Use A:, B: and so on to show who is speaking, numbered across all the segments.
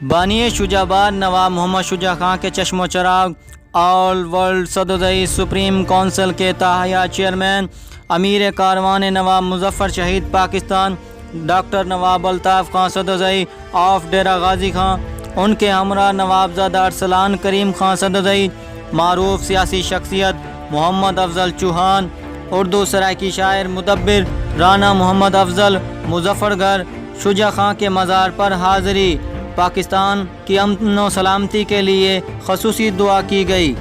A: बानी शुजाबाद नवाब मोहम्मद शुजा खां के चश्मो चराग all world Sadozai supreme council के ताहिया चेयरमैन अमीर कारवान नवाब मुजफ्फर शहीद पाकिस्तान डॉक्टर नवाब अल्ताफ़ खां सदुदई ऑफ डेरा गाजी खां, उनके हमरा नवाबजादा अरसलान करीम खां सदुदई, मारूफ सियासी शख्सियत मोहम्मद अफजल चौहान, उर्दू सराइकी शायर मुदब्बिर राना मोहम्मद अफजल मुजफ्फरगढ़ शुजा खां के मज़ार पर हाज़री। पाकिस्तान की अमन व सलामती के लिए खसूसी दुआ की गई।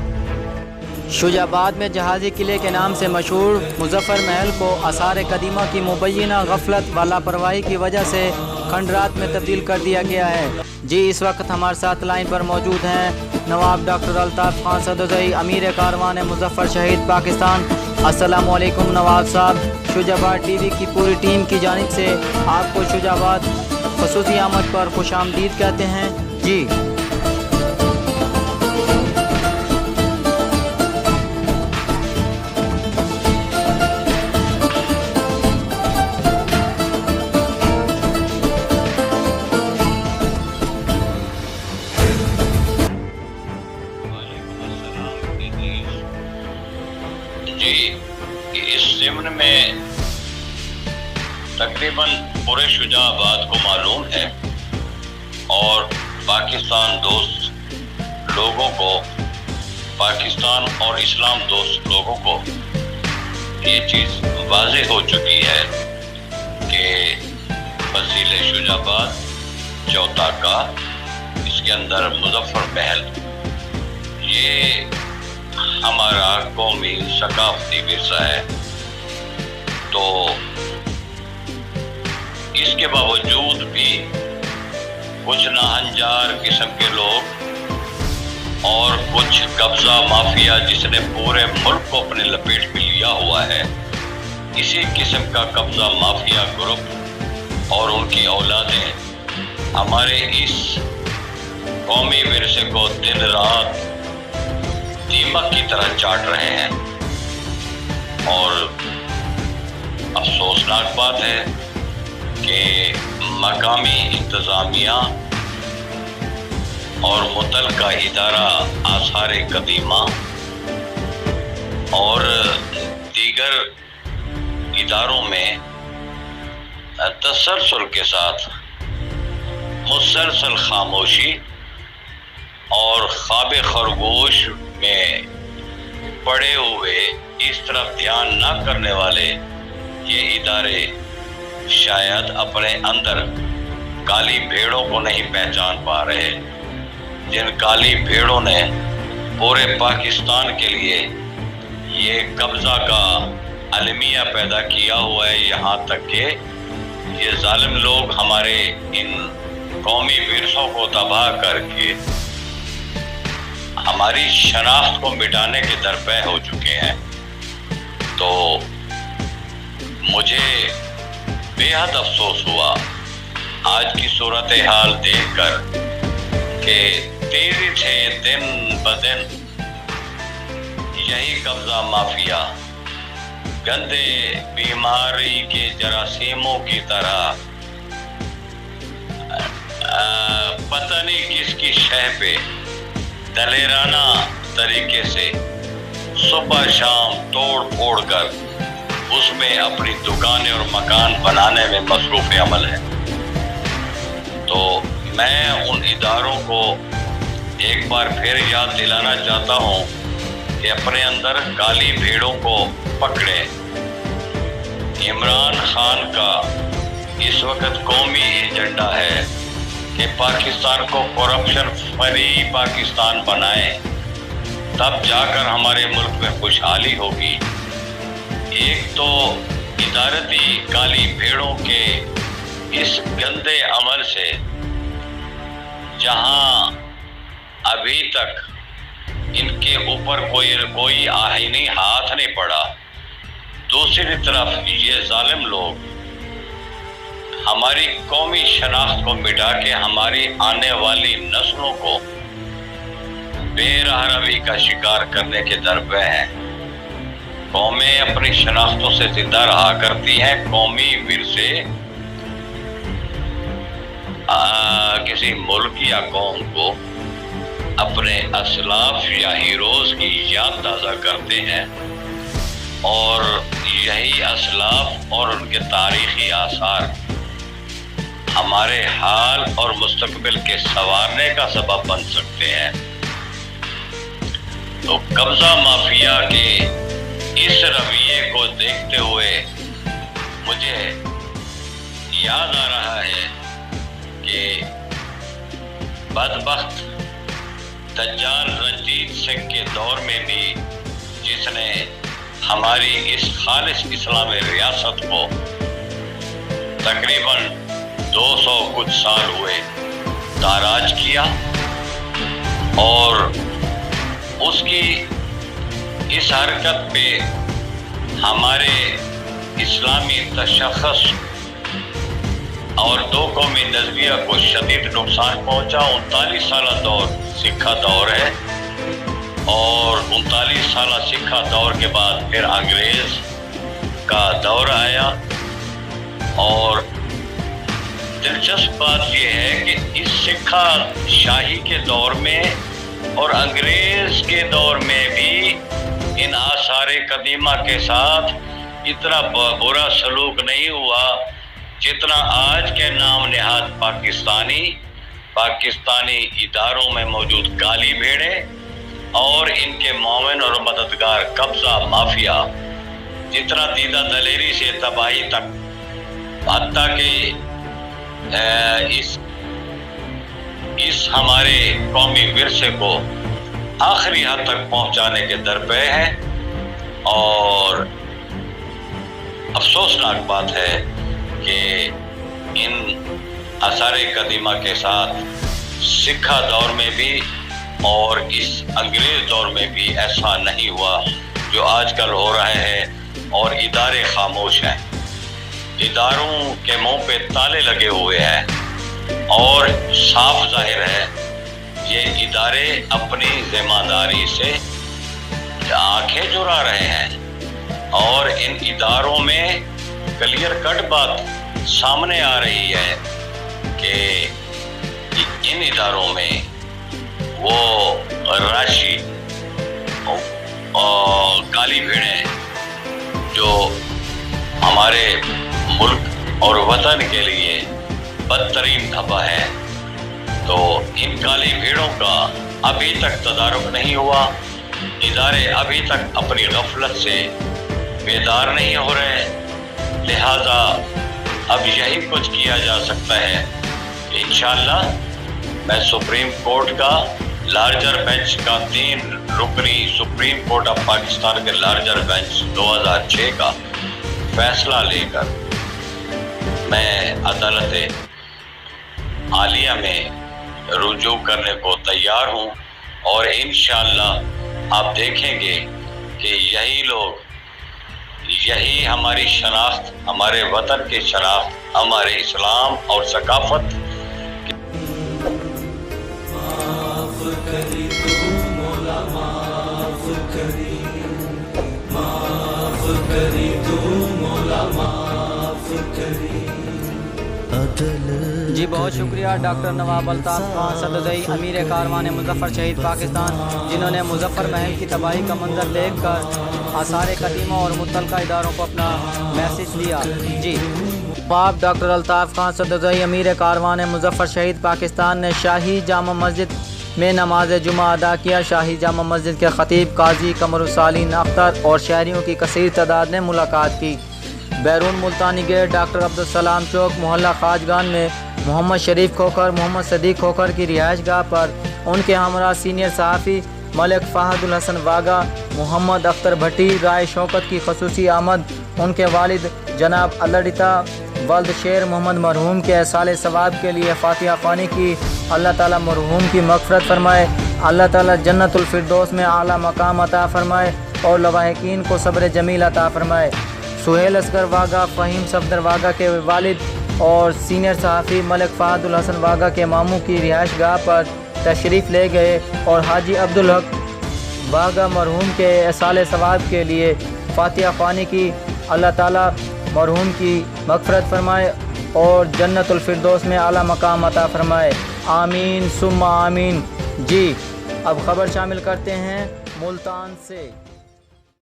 A: शुजाबाद में जहाज़ी किले के नाम से मशहूर मुजफ्फर महल को आसार कदीमा की मुबैना गफलत व लापरवाही की वजह से खंडरात में तब्दील कर दिया गया है। जी इस वक्त हमारे साथ लाइन पर मौजूद हैं नवाब डॉक्टर अल्ताफ़ खां सदुदई अमीर कारवान मुजफ्फर शहीद पाकिस्तान। अस्सलामु अलैकुम नवाब साहब। शुजाबाद टीवी की पूरी टीम की जानिब से आपको शुजाबाद खसूसी आमद पर खुश आमदीद कहते हैं। जी
B: इस ज़िम्न में तकरीबन पूरे शुजाबाद को मालूम है और पाकिस्तान दोस्त लोगों को, पाकिस्तान और इस्लाम दोस्त लोगों को ये चीज़ वाज़ेह हो चुकी है कि वसीले शुजाबाद चौथा का, इसके अंदर मुजफ्फर महल, ये हमारा कौमी सकाफती विरसा है। तो इसके बावजूद भी कुछ नाहंजार किस्म के लोग और कुछ कब्जा माफिया जिसने पूरे मुल्क को अपने लपेट में लिया हुआ है, इसी किस्म का कब्जा माफिया ग्रुप और उनकी औलादें हमारे इस कौमी विरसे को दिन रात दीमक की तरह चाट रहे हैं। और अफसोसनाक बात है कि मकामी इंतज़ामिया और मुतलका इदारा आसार कदीमा और दीगर इदारों में तसलसल के साथ मुसलसल खामोशी और ख्वाब खरगोश में पड़े हुए इस तरफ ध्यान न करने वाले ये इदारे शायद अपने अंदर काली भेड़ों को नहीं पहचान पा रहे, जिन काली भेड़ों ने पूरे पाकिस्तान के लिए ये कब्जा का अलमिया पैदा किया हुआ है। यहाँ तक कि ये जालिम लोग हमारे इन कौमी विरसों को तबाह करके हमारी शनाख्त को मिटाने के दरपे हो चुके हैं। तो मुझे बेहद अफसोस हुआ आज की सूरत हाल देखकर कि तेजी से दिन ब दिन यही कब्जा माफिया गंदे बीमारी के जरासीमों की तरह पता नहीं किसकी शह पे दलेराना तरीके से सुबह शाम तोड़ फोड़ कर उसमें अपनी दुकानें और मकान बनाने में मसरूफ़ अमल है। तो मैं उन इदारों को एक बार फिर याद दिलाना चाहता हूँ कि अपने अंदर काली भेड़ों को पकड़े। इमरान खान का इस वक्त कौमी एजेंडा है कि पाकिस्तान को करप्शन फ्री पाकिस्तान बनाए, तब जाकर हमारे मुल्क में खुशहाली होगी। एक तो इदारती काली भेड़ों के इस गंदे अमल से जहां अभी तक इनके ऊपर कोई आहीनी हाथ नहीं पड़ा, दूसरी तरफ ये जालिम लोग हमारी कौमी शनाख्त को मिटा के हमारी आने वाली नस्लों को बेरहमी का शिकार करने के दरपे हैं। कौमें अपनी शनाख्तों से जिंदा रहा करती हैं, कौमी विरसे किसी मुल्क या कौम को अपने असलाफ या हीरोज की याद ताज़ा करते हैं और यही असलाफ और उनके तारीखी आसार हमारे हाल और मुस्तकबिल के संवारने का सबब बन सकते हैं। तो कब्जा माफिया के इस रवैये को देखते हुए मुझे याद आ रहा है कि बदबख्त दज्जाल रंजीत सिंह के दौर में भी जिसने हमारी इस खालिस इस्लामी रियासत को तकरीबन 200 कुछ साल हुए ताराज किया और उसकी इस हरकत पे हमारे इस्लामी तशख़्ख़ुस और दो कौमी नज़रिया को शदीद नुकसान पहुंचा। 39 साल दौर सिक्खा दौर है और 39 साल सिक्खा दौर के बाद फिर अंग्रेज़ का दौर आया और दिलचस्प बात यह है कि इस सिक्खा शाही के दौर में और अंग्रेज़ के दौर में भी इन आसारे कदीमा के साथ इतना बुरा सलूक नहीं हुआ जितना आज के नाम निहाद पाकिस्तानी इदारों में मौजूद काली भेड़ें और इनके मोमिन और मददगार कब्जा माफिया जितना दीदा दलेरी से तबाही तक हत्ता के इस हमारे कौमी विरसे को आखिरी हद तक पहुंचाने के दरपे है। और अफसोसनाक बात है कि इन आसारे कदीमा के साथ सिक्खा दौर में भी और इस अंग्रेज दौर में भी ऐसा नहीं हुआ जो आजकल हो रहा है और इदारे खामोश हैं। इदारों के मुंह पे ताले लगे हुए हैं और साफ जाहिर है ये इदारे अपनी जिम्मेदारी से आंखें चुरा रहे हैं और इन इदारों में क्लियर कट बात सामने आ रही है कि इन इदारों में वो राशि और काली भेड़ें जो हमारे मुल्क और वतन के लिए बदतरीन धब्बा है, तो इन काली भेड़ों का अभी तक तदारुक नहीं हुआ। इदारे अभी तक अपनी गफलत से बेदार नहीं हो रहे, लिहाजा अब यही कुछ किया जा सकता है। इंशाअल्लाह मैं सुप्रीम कोर्ट का लार्जर बेंच का 3 रुकनी सुप्रीम कोर्ट ऑफ पाकिस्तान के लार्जर बेंच 2006 का फैसला लेकर मैं अदालत आलिया में रुजू करने को तैयार हूँ और इंशाअल्लाह आप देखेंगे कि यही लोग, यही हमारी शनाख्त, हमारे वतन की शनाख्त, हमारे इस्लाम और सकाफत
A: जी बहुत शुक्रिया डॉक्टर नवाब अल्ताफ़ खान सददई अमीर कारवान मुजफ्फर शहीद पाकिस्तान, जिन्होंने मुजफ्फर महल की तबाही का मंजर देखकर आसार कदीमा और मुतल्लिका इदारों को अपना मैसेज दिया। जी बाप डॉक्टर अल्ताफ़ खान सददई अमीर कारवान मुजफ्फर शहीद पाकिस्तान ने शाही जामा मस्जिद में नमाज जुमा अदा किया। शाही जामा मस्जिद के खतीब काजी कमरुसालीन अख्तर और शहरियों की कसीर तादाद ने मुलाकात की। बैरून मुल्तानी गेट डॉक्टर अब्दुलसलाम चौक मोहल्ला खाजगान में मोहम्मद शरीफ खोखर, मोहम्मद सदीक खोखर की रिहाइश गाह पर उनके हमरा सीनियर सहाफ़ी मलिक फ़हदुल हसन वागा, मोहम्मद अख्तर भट्टी, राय शौकत की खसूसी आमद, उनके वालिद जनाब अल्लाडिता वल्द शेर मोहम्मद मरहूम के एहसाल सवाब के लिए फातिहा ख़्वानी की। अल्लाह ताला मरहूम की मग़फ़िरत फ़रमाए, अल्लाह ताला जन्नतुल फ़िरदौस में आला मकाम अता फ़रमाए और लवाहिकीन को सब्र जमील अता फ़रमाए। सुहेल असगर वागा फ़हीम सफदर वागा के वालिद और सीनियर सहाफ़ी मलिक फ़हदुल हसन वागा के मामू की रिहाइश गाह पर तशरीफ़ ले गए और हाजी अब्दुल हक वागा मरहूम के एहसाल सवाब के लिए फातिहा ख़्वानी की। अल्लाह ताला मरहूम की मग़फ़िरत फ़रमाए اور جنت الفردوس میں اعلیٰ مقام عطا فرمائے، آمین ثم آمین۔ جی اب خبر شامل کرتے ہیں ملتان سے۔